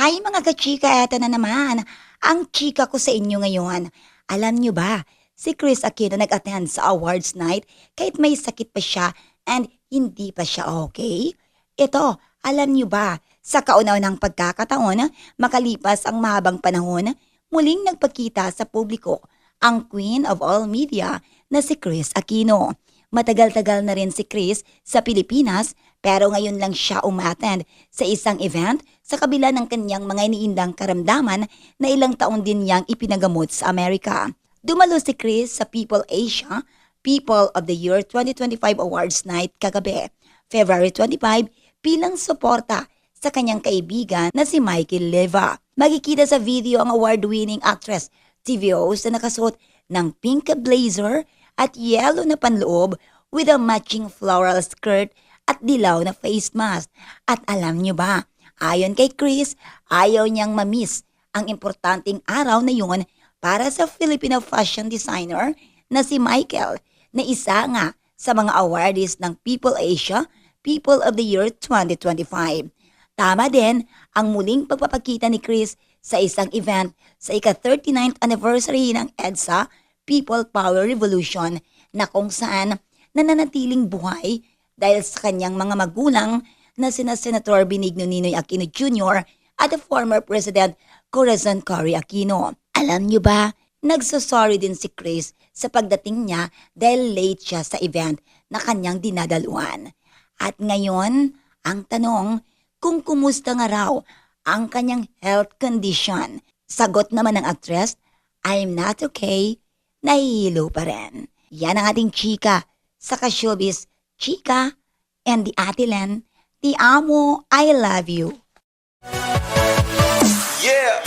Hi mga kachika, eto na naman. Ang chika ko sa inyo ngayon. Alam nyo ba, si Chris Aquino nag-attend sa awards night kahit may sakit pa siya and hindi pa siya okay? Ito, alam nyo ba, sa kauna-unahang pagkakataon, makalipas ang mahabang panahon, muling nagpakita sa publiko ang Queen of All Media na si Chris Aquino. Matagal-tagal na rin si Chris sa Pilipinas pero ngayon lang siya umattend sa isang event sa kabila ng kanyang mga iniindang karamdaman na ilang taon din niyang ipinagamot sa Amerika. Dumalo si Chris sa People Asia People of the Year 2025 Awards Night kagabi, February 25, bilang suporta sa kanyang kaibigan na si Michael Leva. Makikita sa video ang award-winning actress TV host na nakasuot ng pink blazer at yellow na panloob with a matching floral skirt at dilaw na face mask. At alam niyo ba, ayon kay Chris, ayaw niyang mamiss ang importanteng araw na yun para sa Filipino fashion designer na si Michael, na isa nga sa mga awardees ng People Asia People of the Year 2025. Tama din ang muling pagpapakita ni Chris sa isang event sa ika-39th anniversary ng EDSA People Power Revolution na kung saan nananatiling buhay dahil sa kanyang mga magulang na sina Senator Benigno Ninoy Aquino Jr. at the former President Corazon Cory Aquino. Alam niyo ba, nagsasorry din si Chris sa pagdating niya dahil late siya sa event na kanyang dinadaluan. At ngayon, ang tanong, kung kumusta nga raw ang kanyang health condition. Sagot naman ng actress, I'm not okay, nahihilo pa rin. Yan ang ating chika sa ka-showbiz, chika and the Ate Len, Ti amo, I love you. Yeah.